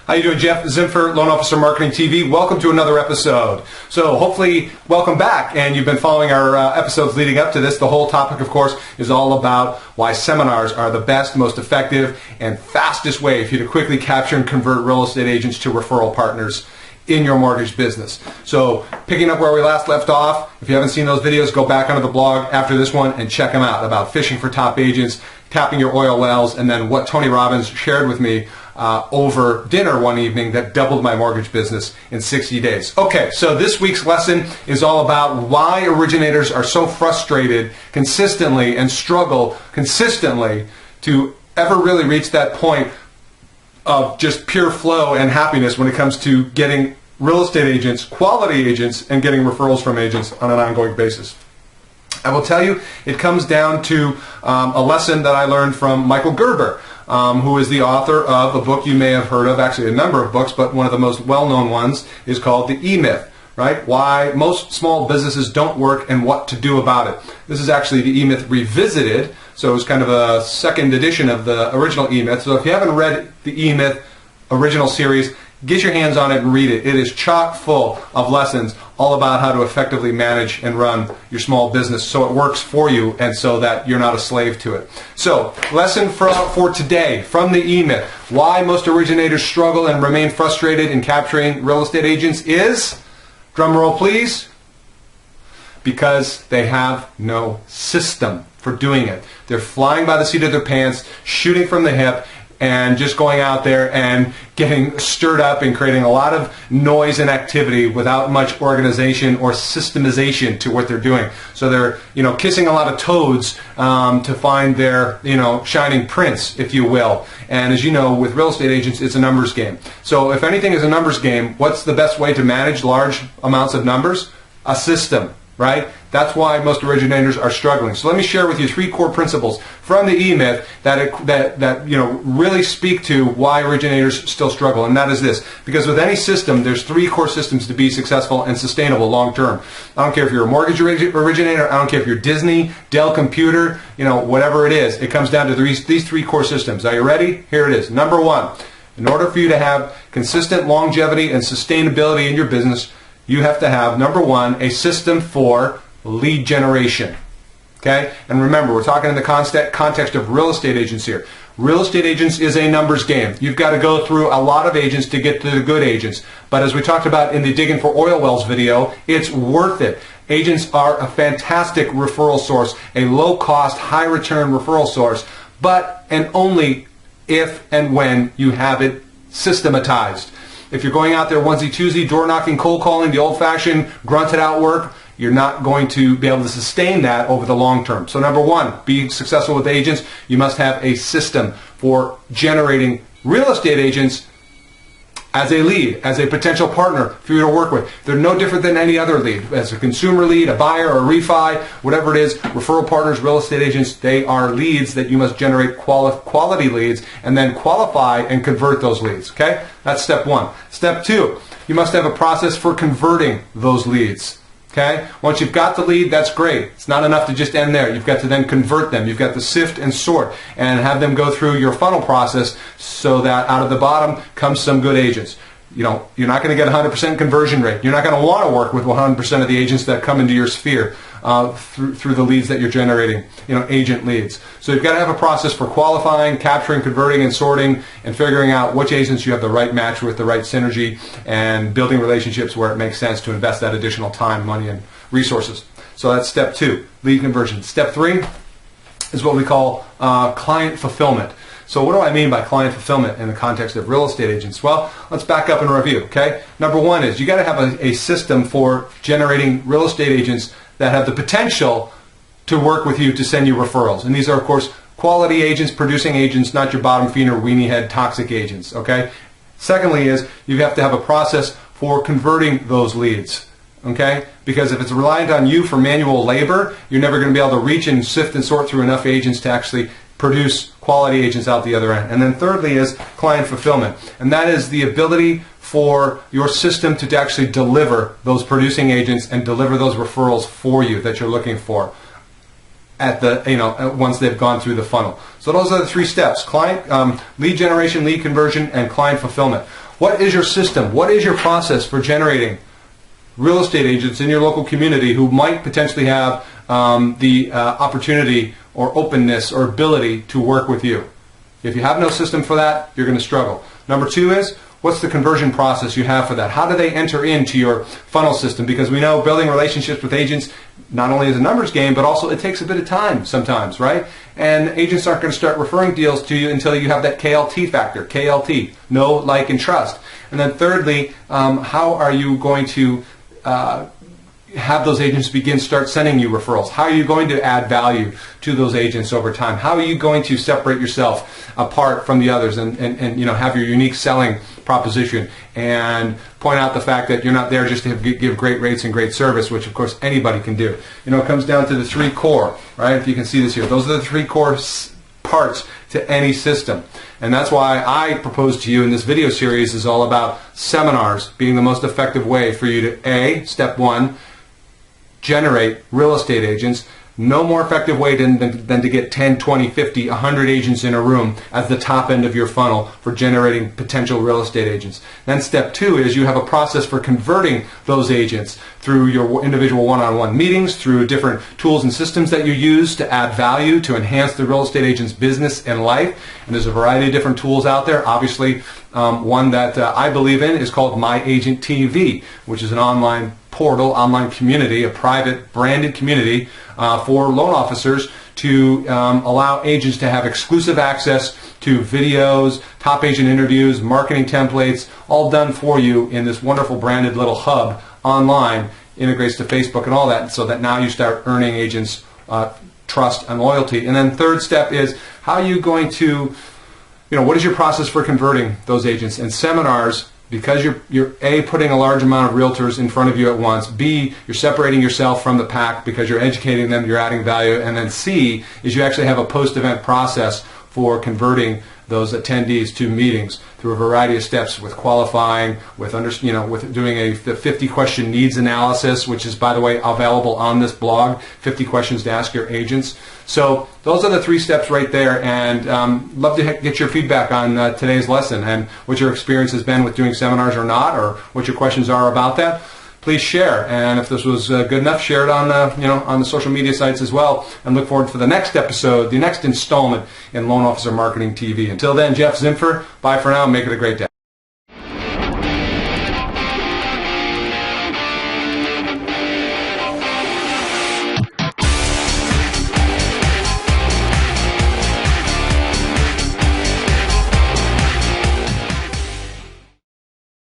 How you doing, Jeff Zimfer, Loan Officer Marketing TV. Welcome to another episode. So hopefully, welcome back, and you've been following our episodes leading up to this. The whole topic, of course, is all about why seminars are the best, most effective, and fastest way for you to quickly capture and convert real estate agents to referral partners in your mortgage business. So picking up where we last left off, if you haven't seen those videos, go back onto the blog after this one and check them out about fishing for top agents, tapping your oil wells, and then what Tony Robbins shared with me over dinner one evening that doubled my mortgage business in 60 days. Okay, so this week's lesson is all about why originators are so frustrated consistently and struggle consistently to ever really reach that point of just pure flow and happiness when it comes to getting real estate agents, quality agents, and getting referrals from agents on an ongoing basis. I will tell you, it comes down to a lesson that I learned from Michael Gerber, who is the author of a book you may have heard of, actually a number of books, but one of the most well-known ones is called The EMyth, right? Why most small businesses don't work and what to do about it. This is actually the EMyth Revisited, so it's kind of a second edition of the original EMyth. So if you haven't read the EMyth original series, get your hands on it and read it. It is chock full of lessons all about how to effectively manage and run your small business so it works for you and so that you're not a slave to it. So, lesson for today from the EMyth, why most originators struggle and remain frustrated in capturing real estate agents is, drum roll please, because they have no system for doing it. They're flying by the seat of their pants, shooting from the hip, and just going out there and getting stirred up and creating a lot of noise and activity without much organization or systemization to what they're doing. So they're, kissing a lot of toads to find their, shining prince, if you will. And as you know, with real estate agents, it's a numbers game. So if anything is a numbers game, what's the best way to manage large amounts of numbers? A system. Right? That's why most originators are struggling. So let me share with you 3 core principles from the EMyth that really speak to why originators still struggle, and that is this. Because with any system, there's 3 core systems to be successful and sustainable long term. I don't care if you're a mortgage originator, I don't care if you're Disney, Dell Computer, whatever it is. It comes down to these 3 core systems. Are you ready? Here it is. Number 1, in order for you to have consistent longevity and sustainability in your business, you have to have, number 1, a system for lead generation. Okay? And remember, we're talking in the context of real estate agents here. Real estate agents is a numbers game. You've got to go through a lot of agents to get to the good agents. But as we talked about in the Digging for Oil Wells video, it's worth it. Agents are a fantastic referral source, a low-cost, high-return referral source, but and only if and when you have it systematized. If you're going out there onesie-twosie, door-knocking, cold-calling, the old-fashioned, grunted-out work, you're not going to be able to sustain that over the long term. So number 1, being successful with agents, you must have a system for generating real estate agents as a lead, as a potential partner for you to work with. They're no different than any other lead. As a consumer lead, a buyer, or a refi, whatever it is, referral partners, real estate agents, they are leads that you must generate quality leads and then qualify and convert those leads. Okay? That's step 1. Step 2, you must have a process for converting those leads. Okay? Once you've got the lead, that's great. It's not enough to just end there. You've got to then convert them. You've got to sift and sort and have them go through your funnel process so that out of the bottom comes some good agents. You're not going to get a 100% conversion rate. You're not going to want to work with 100% of the agents that come into your sphere through the leads that you're generating, agent leads. So you've got to have a process for qualifying, capturing, converting, and sorting, and figuring out which agents you have the right match with, the right synergy, and building relationships where it makes sense to invest that additional time, money, and resources. So that's step 2, lead conversion. Step 3 is what we call client fulfillment. So what do I mean by client fulfillment in the context of real estate agents? Well, let's back up and review, okay? Number 1 is you got to have a system for generating real estate agents that have the potential to work with you to send you referrals. And these are, of course, quality agents, producing agents, not your bottom feeder, weenie head, toxic agents, okay? Secondly is you have to have a process for converting those leads, okay? Because if it's reliant on you for manual labor, you're never going to be able to reach and sift and sort through enough agents to actually produce quality agents out the other end. And then thirdly is client fulfillment. And that is the ability for your system to actually deliver those producing agents and deliver those referrals for you that you're looking for. at the once they've gone through the funnel. So those are the 3 steps: client, lead generation, lead conversion, and client fulfillment. What is your system? What is your process for generating real estate agents in your local community who might potentially have the opportunity or openness or ability to work with you? If you have no system for that, you're going to struggle. Number 2 is, what's the conversion process you have for that? How do they enter into your funnel system? Because we know building relationships with agents not only is a numbers game, but also it takes a bit of time sometimes, right? And agents aren't going to start referring deals to you until you have that KLT factor. KLT, know, like, and trust. And then thirdly, how are you going to have those agents start sending you referrals? How are you going to add value to those agents over time? How are you going to separate yourself apart from the others and have your unique selling proposition and point out the fact that you're not there just to give great rates and great service, which of course anybody can do. It comes down to the 3 core, right? If you can see this here, those are the 3 core parts to any system. And that's why I propose to you in this video series is all about seminars being the most effective way for you to, step 1, generate real estate agents. No more effective way than to get 10, 20, 50, 100 agents in a room at the top end of your funnel for generating potential real estate agents. Then step 2 is you have a process for converting those agents through your individual one-on-one meetings, through different tools and systems that you use to add value, to enhance the real estate agent's business and life. And there's a variety of different tools out there. Obviously, one that I believe in is called My Agent TV, which is an online portal, online community, a private branded community for loan officers to allow agents to have exclusive access to videos, top agent interviews, marketing templates, all done for you in this wonderful branded little hub online, integrates to Facebook and all that, so that now you start earning agents trust and loyalty. And then third step is, how are you going to, what is your process for converting those agents? And seminars, because you're A, putting a large amount of realtors in front of you at once, B, you're separating yourself from the pack because you're educating them, you're adding value, and then C, is you actually have a post-event process for converting those attendees to meetings through a variety of steps, with qualifying, with doing the 50-question needs analysis, which is, by the way, available on this blog, 50 questions to ask your agents. So those are the 3 steps right there, and love to get your feedback on today's lesson and what your experience has been with doing seminars or not, or what your questions are about that. Please share, and if this was good enough, share it on on the social media sites as well. And look forward for the next episode, the next installment in Loan Officer Marketing TV. Until then, Jeff Zinfer, bye for now, and make it a great day.